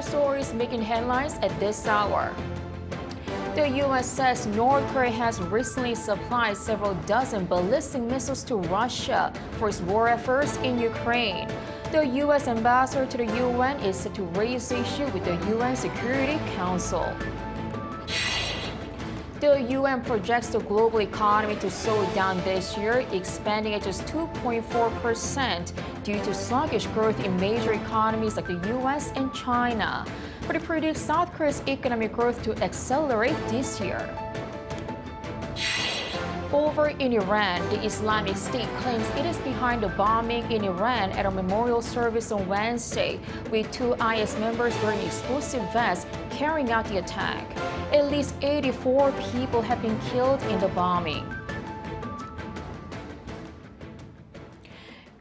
the stories making headlines at this hour. The U.S. says North Korea has recently supplied several dozen ballistic missiles to Russia for its war efforts in Ukraine. The U.S. ambassador to the UN is set to raise the issue with the UN Security Council. The UN projects the global economy to slow down this year, expanding at just 2.4% due to sluggish growth in major economies like the U.S. and China. But it predicts South Korea's economic growth to accelerate this year. Over in Iran, the Islamic State claims it is behind the bombing in Iran at a memorial service on Wednesday, with 2 IS members wearing explosive vests carrying out the attack. At least 84 people have been killed in the bombing.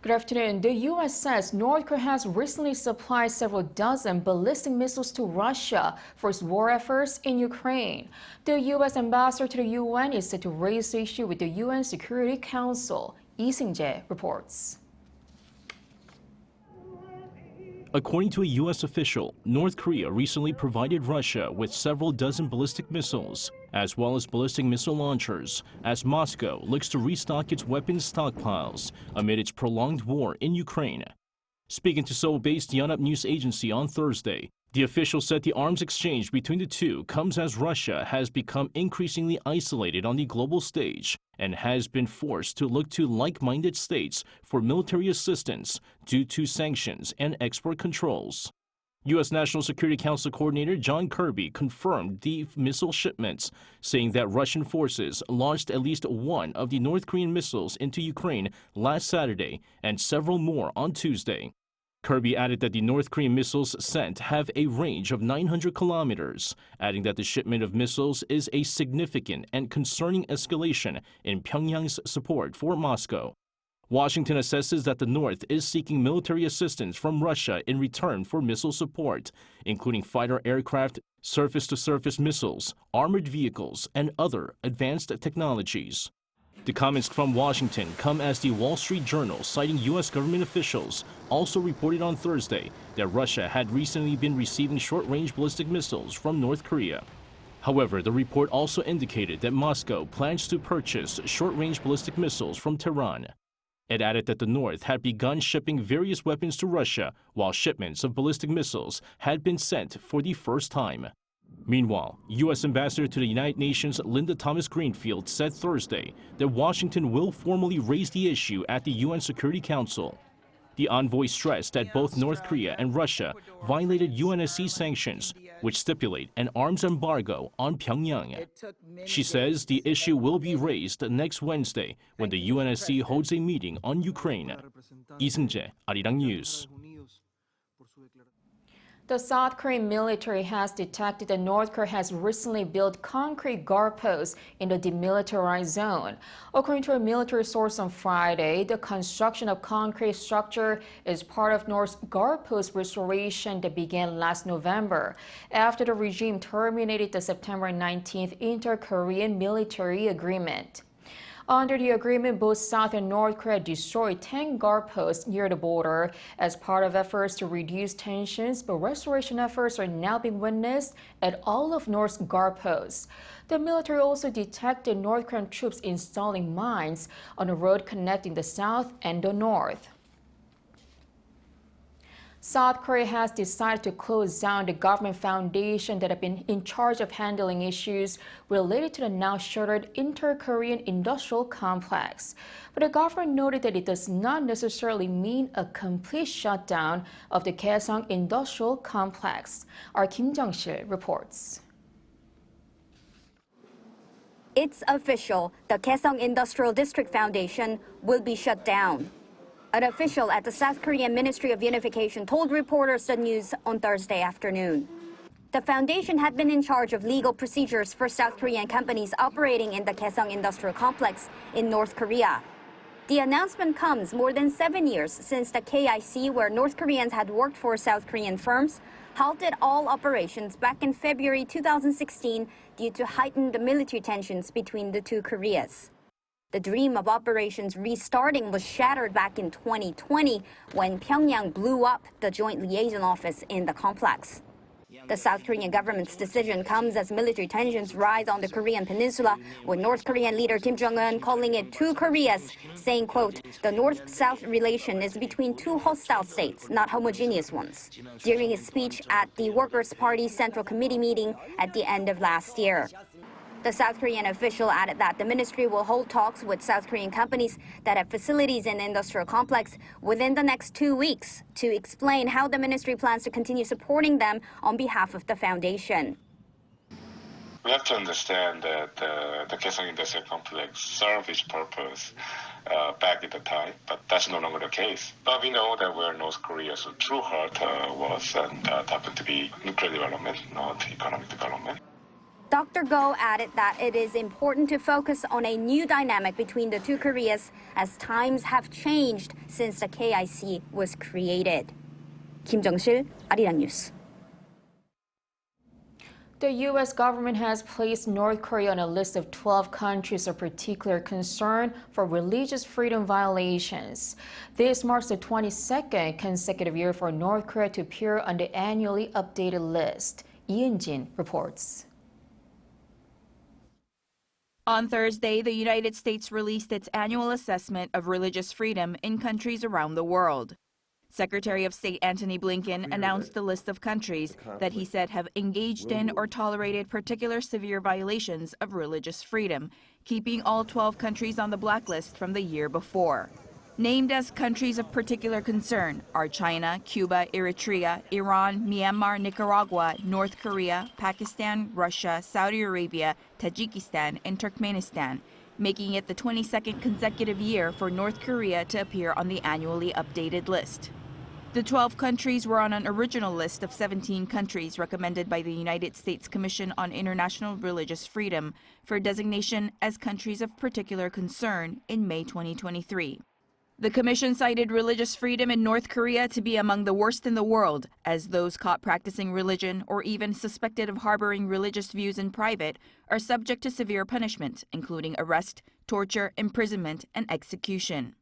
Good afternoon. The U.S. says North Korea has recently supplied several dozen ballistic missiles to Russia for its war efforts in Ukraine. The U.S. ambassador to the UN is set to raise the issue with the UN Security Council. Lee Seung-jae reports. According to a U.S. official, North Korea recently provided Russia with several dozen ballistic missiles, as well as ballistic missile launchers, as Moscow looks to restock its weapons stockpiles amid its prolonged war in Ukraine. Speaking to Seoul-based Yonhap News Agency on Thursday, the official said the arms exchange between the two comes as Russia has become increasingly isolated on the global stage and has been forced to look to like-minded states for military assistance due to sanctions and export controls. U.S. National Security Council Coordinator John Kirby confirmed the missile shipments, saying that Russian forces launched at least one of the North Korean missiles into Ukraine last Saturday and several more on Tuesday. Kirby added that the North Korean missiles sent have a range of 900 kilometers, adding that the shipment of missiles is a significant and concerning escalation in Pyongyang's support for Moscow. Washington assesses that the North is seeking military assistance from Russia in return for missile support, including fighter aircraft, surface-to-surface missiles, armored vehicles, and other advanced technologies. The comments from Washington come as the Wall Street Journal, citing U.S. government officials, also reported on Thursday that Russia had recently been receiving short-range ballistic missiles from North Korea. However, the report also indicated that Moscow plans to purchase short-range ballistic missiles from Tehran. It added that the North had begun shipping various weapons to Russia, while shipments of ballistic missiles had been sent for the first time. Meanwhile, U.S. Ambassador to the United Nations Linda Thomas-Greenfield said Thursday that Washington will formally raise the issue at the UN Security Council. The envoy stressed that both North Korea and Russia violated UNSC sanctions, which stipulate an arms embargo on Pyongyang. She says the issue will be raised next Wednesday when the UNSC holds a meeting on Ukraine. Lee Seung-jae, Arirang News. The South Korean military has detected that North Korea has recently built concrete guard posts in the demilitarized zone. According to a military source on Friday, the construction of concrete structure is part of North's guard post restoration that began last November, after the regime terminated the September 19th inter-Korean military agreement. Under the agreement, both South and North Korea destroyed 10 guard posts near the border as part of efforts to reduce tensions, but restoration efforts are now being witnessed at all of North's guard posts. The military also detected North Korean troops installing mines on the road connecting the South and the North. South Korea has decided to close down the government foundation that have been in charge of handling issues related to the now shuttered Korean Industrial Complex. But the government noted that it does not necessarily mean a complete shutdown of the Kaesong Industrial Complex. Our Kim Jung-sil reports. It's official. The Kaesong Industrial District Foundation will be shut down. An official at the South Korean Ministry of Unification told reporters the news on Thursday afternoon. The foundation had been in charge of legal procedures for South Korean companies operating in the Kaesong Industrial Complex in North Korea. The announcement comes more than 7 years since the KIC, where North Koreans had worked for South Korean firms, halted all operations back in February 2016 due to heightened military tensions between the two Koreas. The dream of operations restarting was shattered back in 2020 when Pyongyang blew up the Joint Liaison Office in the complex. The South Korean government's decision comes as military tensions rise on the Korean peninsula, with North Korean leader Kim Jong-un calling it two Koreas, saying, quote, "The North-South relation is between two hostile states, not homogeneous ones," during his speech at the Workers' Party Central Committee meeting at the end of last year. The South Korean official added that the ministry will hold talks with South Korean companies that have facilities in the industrial complex within the next 2 weeks to explain how the ministry plans to continue supporting them on behalf of the foundation. We have to understand that the Kaesong Industrial Complex served its purpose back at the time, but that's no longer the case. But we know that where North Korea's true heart was, and that happened to be nuclear development, not economic development. Dr. Go added that it is important to focus on a new dynamic between the two Koreas as times have changed since the KIC was created. Kim Jong-sil, Arirang News. The U.S. government has placed North Korea on a list of 12 countries of particular concern for religious freedom violations. This marks the 22nd consecutive year for North Korea to appear on the annually updated list. Yoon reports. On Thursday, the United States released its annual assessment of religious freedom in countries around the world. Secretary of State Antony Blinken announced the list of countries that he said have engaged in or tolerated particular severe violations of religious freedom, keeping all 12 countries on the blacklist from the year before. Named as countries of particular concern are China, Cuba, Eritrea, Iran, Myanmar, Nicaragua, North Korea, Pakistan, Russia, Saudi Arabia, Tajikistan, and Turkmenistan, making it the 22nd consecutive year for North Korea to appear on the annually updated list. The 12 countries were on an original list of 17 countries recommended by the United States Commission on International Religious Freedom for designation as countries of particular concern in May 2023. The commission cited religious freedom in North Korea to be among the worst in the world, as those caught practicing religion or even suspected of harboring religious views in private are subject to severe punishment, including arrest, torture, imprisonment, and execution.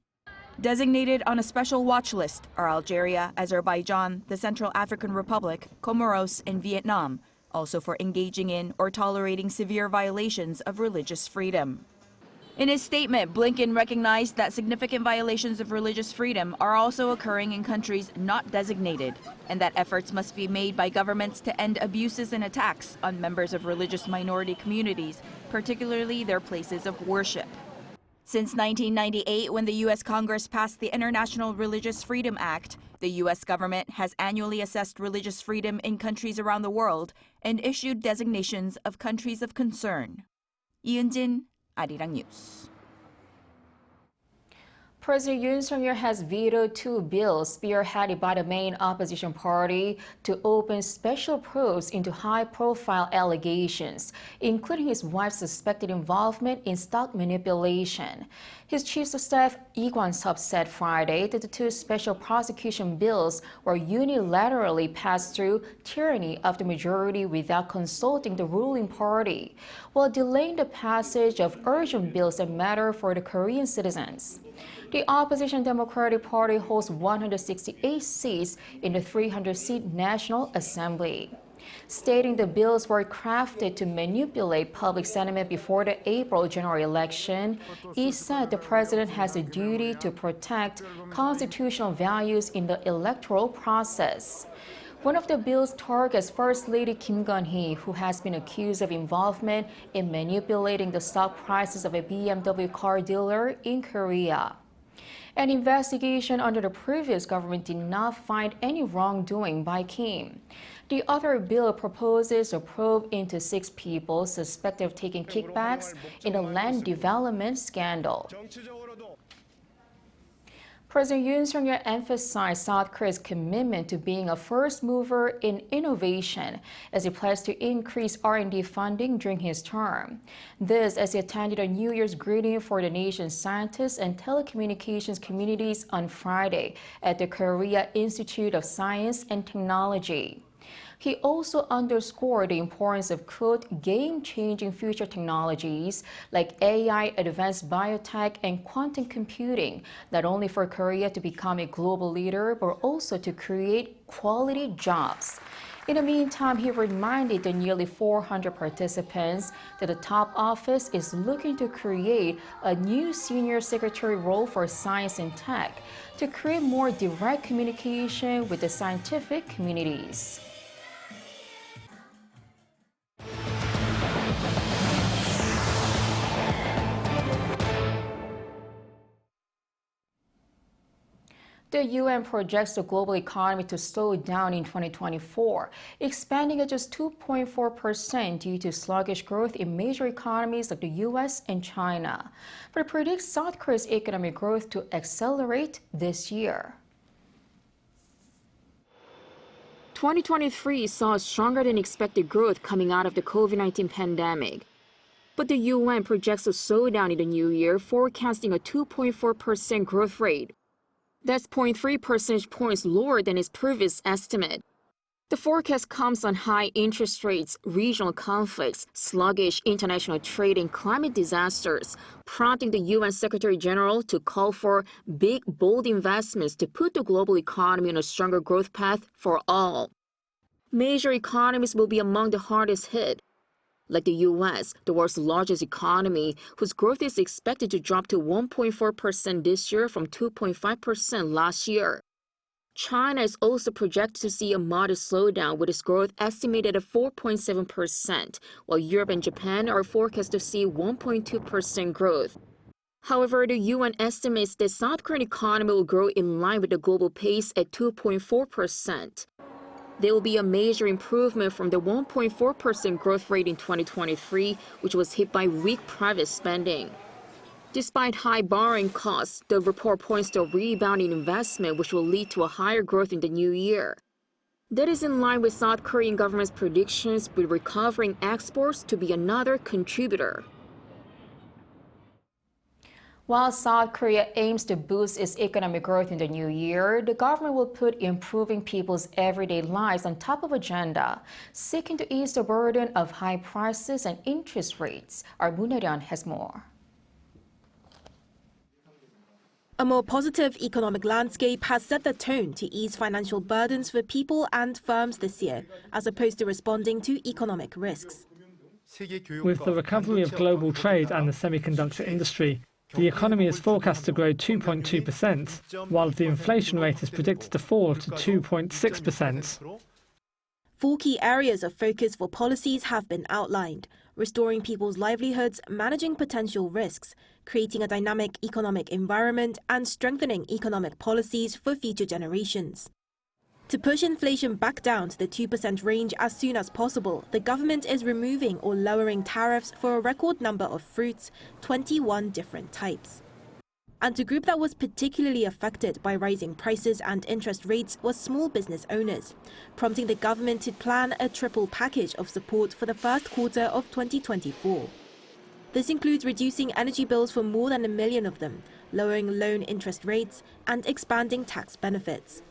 Designated on a special watch list are Algeria, Azerbaijan, the Central African Republic, Comoros, and Vietnam, also for engaging in or tolerating severe violations of religious freedom. In his statement, Blinken recognized that significant violations of religious freedom are also occurring in countries not designated, and that efforts must be made by governments to end abuses and attacks on members of religious minority communities, particularly their places of worship. Since 1998, when the U.S. Congress passed the International Religious Freedom Act, the U.S. government has annually assessed religious freedom in countries around the world and issued designations of countries of concern. Yoon, Arirang News. President Yun has vetoed 2 bills spearheaded by the main opposition party to open special probes into high-profile allegations, including his wife's suspected involvement in stock manipulation. His chief of staff, Lee Kwan-sup, said Friday that the 2 special prosecution bills were unilaterally passed through tyranny of the majority without consulting the ruling party, while delaying the passage of urgent bills that matter for the Korean citizens. The opposition Democratic Party holds 168 seats in the 300-seat National Assembly. Stating the bills were crafted to manipulate public sentiment before the April general election, he said the president has a duty to protect constitutional values in the electoral process. One of the bills targets First Lady Kim Gun-hee, who has been accused of involvement in manipulating the stock prices of a BMW car dealer in Korea. An investigation under the previous government did not find any wrongdoing by Kim. The other bill proposes a probe into 6 people suspected of taking kickbacks in the land development scandal. President Yun emphasized South Korea's commitment to being a first mover in innovation as he pledged to increase R&D funding during his term. This as he attended a New Year's greeting for the nation's scientists and telecommunications communities on Friday at the Korea Institute of Science and Technology. He also underscored the importance of, quote, game-changing future technologies like AI, advanced biotech, and quantum computing, not only for Korea to become a global leader, but also to create quality jobs. In the meantime, he reminded the nearly 400 participants that the top office is looking to create a new senior secretary role for science and tech to create more direct communication with the scientific communities. The UN projects the global economy to slow down in 2024, expanding at just 2.4% due to sluggish growth in major economies like the US and China. But it predicts South Korea's economic growth to accelerate this year. 2023 saw stronger than expected growth coming out of the COVID-19 pandemic. But the UN projects a slowdown in the new year, forecasting a 2.4% growth rate. That's 0.3 percentage points lower than its previous estimate. The forecast comes on high interest rates, regional conflicts, sluggish international trade, and climate disasters, prompting the UN Secretary General to call for big, bold investments to put the global economy on a stronger growth path for all. Major economies will be among the hardest hit, like the U.S., the world's largest economy, whose growth is expected to drop to 1.4% this year from 2.5% last year. China is also projected to see a modest slowdown, with its growth estimated at 4.7%, while Europe and Japan are forecast to see 1.2% growth. However, the UN estimates the South Korean economy will grow in line with the global pace at 2.4%. There will be a major improvement from the 1.4% growth rate in 2023, which was hit by weak private spending. Despite high borrowing costs, the report points to a rebound in investment, which will lead to a higher growth in the new year. That is in line with South Korean government's predictions, with recovering exports to be another contributor. While South Korea aims to boost its economic growth in the new year, the government will put improving people's everyday lives on top of agenda, seeking to ease the burden of high prices and interest rates. Our Moon has more. A more positive economic landscape has set the tone to ease financial burdens for people and firms this year, as opposed to responding to economic risks. With the recovery of global trade and the semiconductor industry, the economy is forecast to grow 2.2%, while the inflation rate is predicted to fall to 2.6%. 4 key areas of focus for policies have been outlined: restoring people's livelihoods, managing potential risks, creating a dynamic economic environment, and strengthening economic policies for future generations. To push inflation back down to the 2% range as soon as possible, the government is removing or lowering tariffs for a record number of fruits, 21 different types. And a group that was particularly affected by rising prices and interest rates was small business owners, prompting the government to plan a triple package of support for the first quarter of 2024. This includes reducing energy bills for more than 1 million of them, lowering loan interest rates, and expanding tax benefits.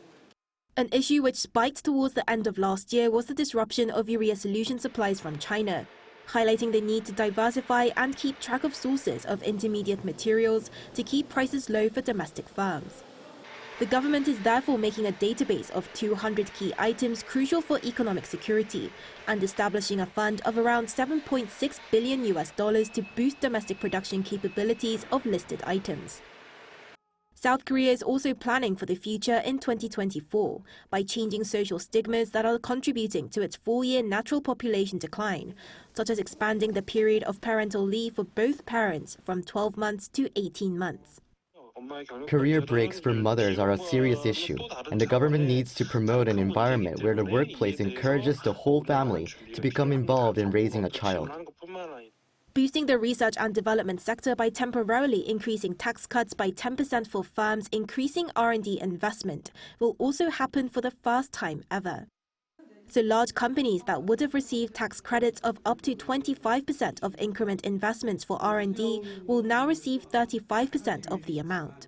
An issue which spiked towards the end of last year was the disruption of urea solution supplies from China, highlighting the need to diversify and keep track of sources of intermediate materials to keep prices low for domestic firms. The government is therefore making a database of 200 key items crucial for economic security and establishing a fund of around $7.6 billion to boost domestic production capabilities of listed items. South Korea is also planning for the future in 2024 by changing social stigmas that are contributing to its 4-year natural population decline, such as expanding the period of parental leave for both parents from 12 months to 18 months. Career breaks for mothers are a serious issue, and the government needs to promote an environment where the workplace encourages the whole family to become involved in raising a child. Boosting the research and development sector by temporarily increasing tax cuts by 10% for firms increasing R&D investment will also happen for the first time ever. So large companies that would have received tax credits of up to 25% of increment investments for R&D will now receive 35% of the amount.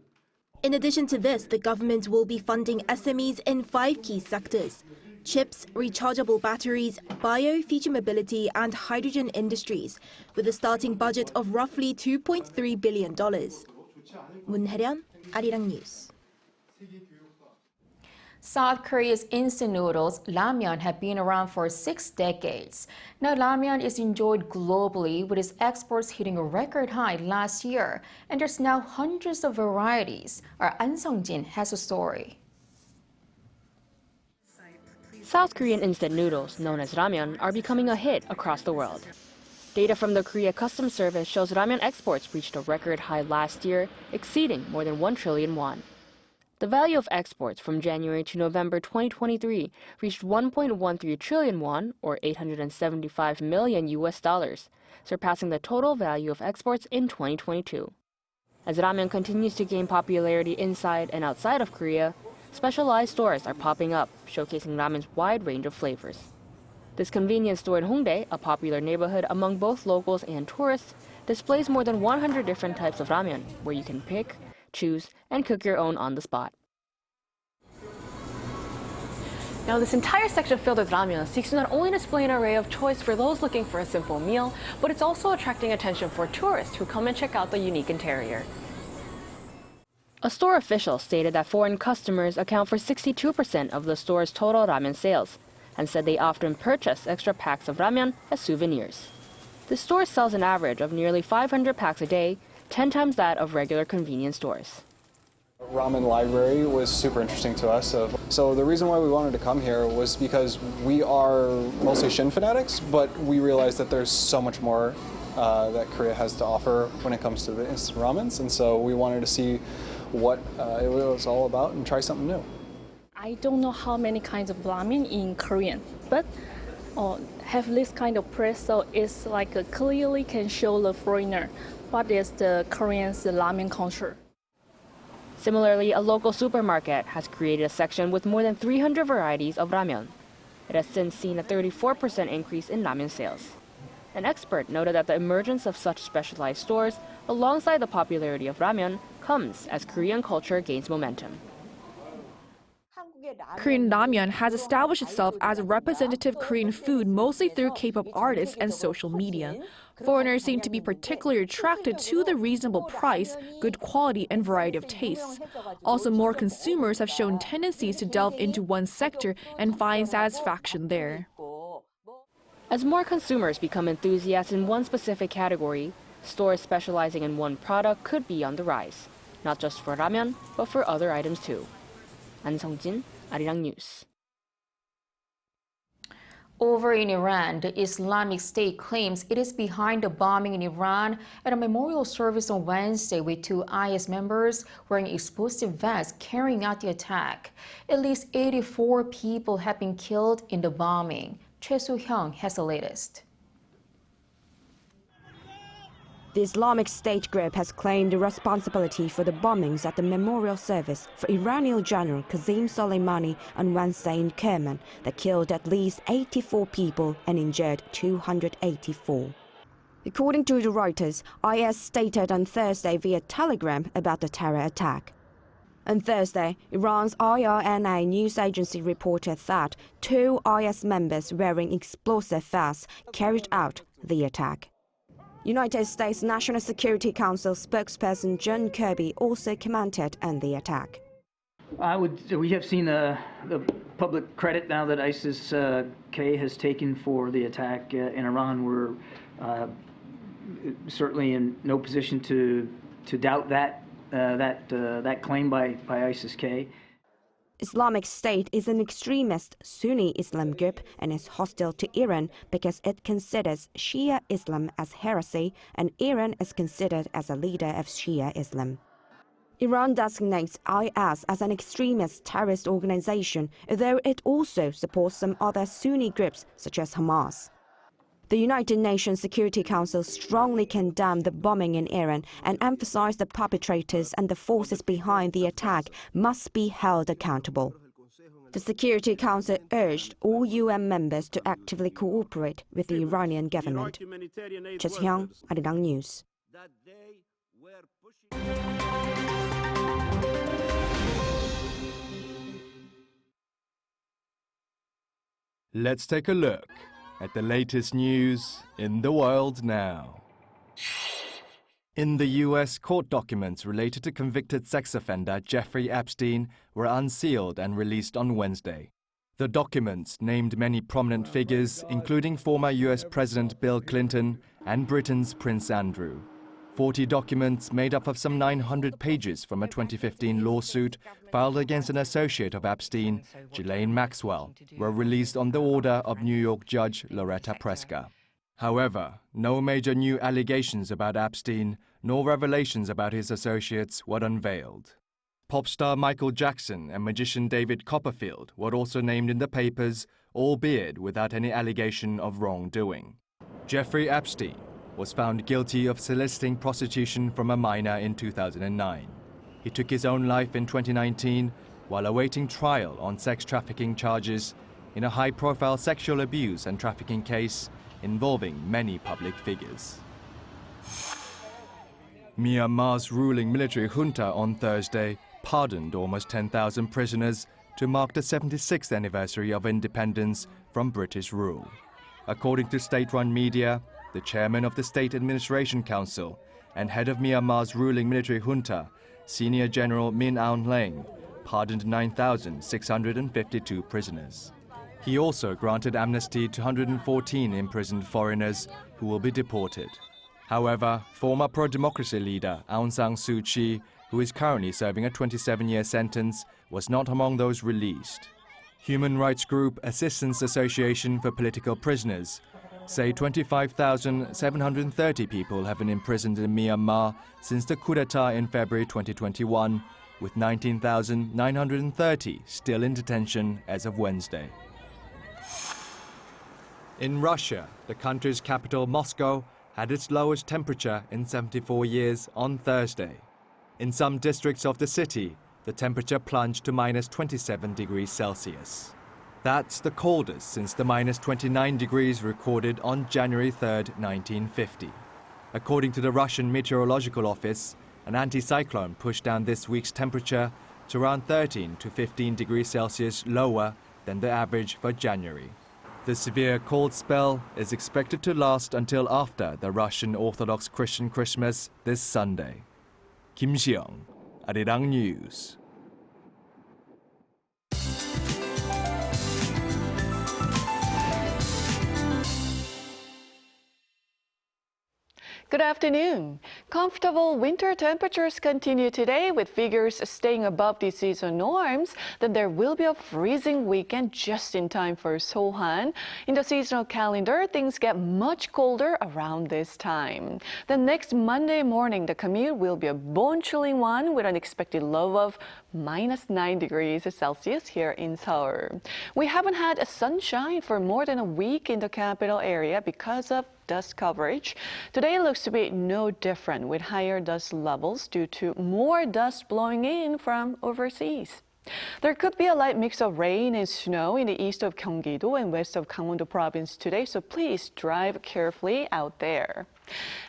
In addition to this, the government will be funding SMEs in 5 key sectors: chips, rechargeable batteries, bio, future mobility, and hydrogen industries, with a starting budget of roughly $2.3 billion. Moon, Arirang News. South Korea's instant noodles, ramyeon, have been around for 6 decades. Now ramyeon is enjoyed globally, with its exports hitting a record high last year. And there's now hundreds of varieties. Our An Sung-jin has a story. South Korean instant noodles, known as ramyeon, are becoming a hit across the world. Data from the Korea Customs Service shows ramyeon exports reached a record high last year, exceeding more than 1 trillion won. The value of exports from January to November 2023 reached 1.13 trillion won, or 875 million US dollars, surpassing the total value of exports in 2022. As ramyeon continues to gain popularity inside and outside of Korea, specialized stores are popping up, showcasing ramen's wide range of flavors. This convenience store in Hongdae, a popular neighborhood among both locals and tourists, displays more than 100 different types of ramyeon, where you can pick, choose, and cook your own on the spot. Now, this entire section filled with ramyeon seeks to not only display an array of choice for those looking for a simple meal, but it's also attracting attention for tourists who come and check out the unique interior. A store official stated that foreign customers account for 62% of the store's total ramen sales, and said they often purchase extra packs of ramyeon as souvenirs. The store sells an average of nearly 500 packs a day, 10 times that of regular convenience stores. Ramen library was super interesting to us. So the reason why we wanted to come here was because we are mostly Shin fanatics, but we realized that there's so much more that Korea has to offer when it comes to the instant ramens, and so we wanted to see what it was all about and try something new. I don't know how many kinds of ramen in Korean, but have this kind of press, so it's like clearly can show the foreigner what is the Korean's ramen culture. Similarly, a local supermarket has created a section with more than 300 varieties of ramyeon. It has since seen a 34% increase in ramen sales. An expert noted that the emergence of such specialized stores, alongside the popularity of ramyeon, comes as Korean culture gains momentum. Korean ramyeon has established itself as a representative Korean food mostly through K-pop artists and social media. Foreigners seem to be particularly attracted to the reasonable price, good quality, and variety of tastes. Also, more consumers have shown tendencies to delve into one sector and find satisfaction there. As more consumers become enthusiasts in one specific category, stores specializing in one product could be on the rise, not just for ramyeon, but for other items too. An Sung-jin, Arirang News. Over in Iran, the Islamic State claims it is behind the bombing in Iran at a memorial service on Wednesday, with 2 IS members wearing explosive vests carrying out the attack. At least 84 people have been killed in the bombing. Choi Soo-hyung has the latest. The Islamic State group has claimed the responsibility for the bombings at the memorial service for Iranian General Qasem Soleimani on Wednesday in Kerman that killed at least 84 people and injured 284. According to the Reuters, IS stated on Thursday via Telegram about the terror attack. On Thursday, Iran's IRNA news agency reported that 2 IS members wearing explosive vests carried out the attack. United States National Security Council spokesperson John Kirby also commented on the attack. We have seen the public credit now that ISIS-K has taken for the attack in Iran. We're certainly in no position to doubt that claim by ISIS-K. Islamic State is an extremist Sunni Islam group and is hostile to Iran because it considers Shia Islam as heresy, and Iran is considered as a leader of Shia Islam. Iran designates IS as an extremist terrorist organization, although it also supports some other Sunni groups such as Hamas. The United Nations Security Council strongly condemned the bombing in Iran and emphasized the perpetrators and the forces behind the attack must be held accountable. The Security Council urged all UN members to actively cooperate with the Iranian government. Choi Soo-hyung, Arirang News. Let's take a look at the latest news in the world now. In the U.S., court documents related to convicted sex offender Jeffrey Epstein were unsealed and released on Wednesday. The documents named many prominent figures, including former U.S. President Bill Clinton and Britain's Prince Andrew. 40 documents made up of some 900 pages from a 2015 lawsuit filed against an associate of Epstein, Ghislaine Maxwell, were released on the order of New York Judge Loretta Preska. However, no major new allegations about Epstein nor revelations about his associates were unveiled. Pop star Michael Jackson and magician David Copperfield were also named in the papers, albeit without any allegation of wrongdoing. Jeffrey Epstein was found guilty of soliciting prostitution from a minor in 2009. He took his own life in 2019 while awaiting trial on sex trafficking charges in a high-profile sexual abuse and trafficking case involving many public figures. Myanmar's ruling military junta on Thursday pardoned almost 10,000 prisoners to mark the 76th anniversary of independence from British rule. According to state-run media, the chairman of the State Administration Council and head of Myanmar's ruling military junta, Senior General Min Aung Hlaing, pardoned 9,652 prisoners. He also granted amnesty to 114 imprisoned foreigners who will be deported. However, former pro-democracy leader Aung San Suu Kyi, who is currently serving a 27-year sentence, was not among those released. Human rights group Assistance Association for Political Prisoners say 25,730 people have been imprisoned in Myanmar since the coup d'etat in February 2021, with 19,930 still in detention as of Wednesday. In Russia, the country's capital Moscow had its lowest temperature in 74 years on Thursday. In some districts of the city, the temperature plunged to minus 27 degrees Celsius. That's the coldest since the minus 29 degrees recorded on January 3, 1950. According to the Russian Meteorological Office, an anticyclone pushed down this week's temperature to around 13 to 15 degrees Celsius lower than the average for January. The severe cold spell is expected to last until after the Russian Orthodox Christian Christmas this Sunday. Kim Seong, Arirang News. Good afternoon. Comfortable winter temperatures continue today with figures staying above the season norms. Then there will be a freezing weekend just in time for Sohan. In the seasonal calendar, things get much colder around this time. Then next Monday morning, the commute will be a bone-chilling one with an expected low of minus 9 degrees Celsius here in Seoul. We haven't had a sunshine for more than a week in the capital area because of dust coverage. Today looks to be no different with higher dust levels due to more dust blowing in from overseas. There could be a light mix of rain and snow in the east of Gyeonggi-do and west of Gangwon-do province today, so please drive carefully out there.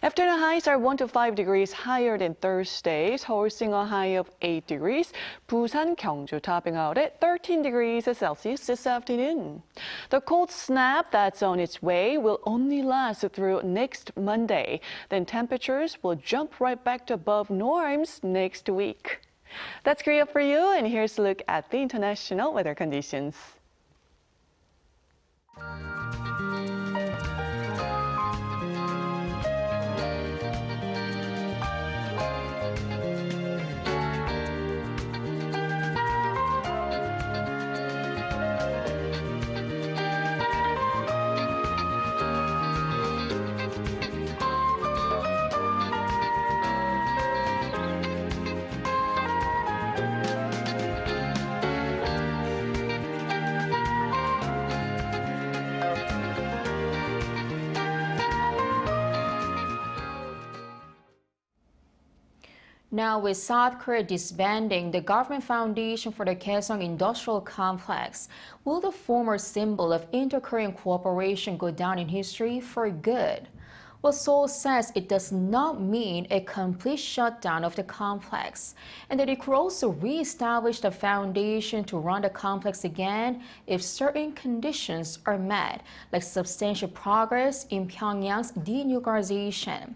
Afternoon highs are 1 to 5 degrees higher than Thursday. Seoul seeing a high of 8 degrees. Busan, Gyeongju topping out at 13 degrees Celsius this afternoon. The cold snap that's on its way will only last through next Monday. Then temperatures will jump right back to above norms next week. That's Korea for you, and here's a look at the international weather conditions. Now, with South Korea disbanding the government foundation for the Kaesong Industrial Complex, will the former symbol of inter-Korean cooperation go down in history for good? Well, Seoul says it does not mean a complete shutdown of the complex, and that it could also re-establish the foundation to run the complex again if certain conditions are met, like substantial progress in Pyongyang's denuclearization.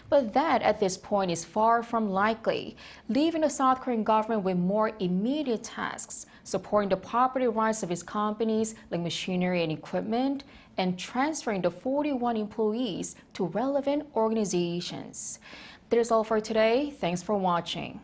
But that at this point is far from likely, leaving the South Korean government with more immediate tasks, supporting the property rights of its companies like machinery and equipment, and transferring the 41 employees to relevant organizations. That is all for today. Thanks for watching.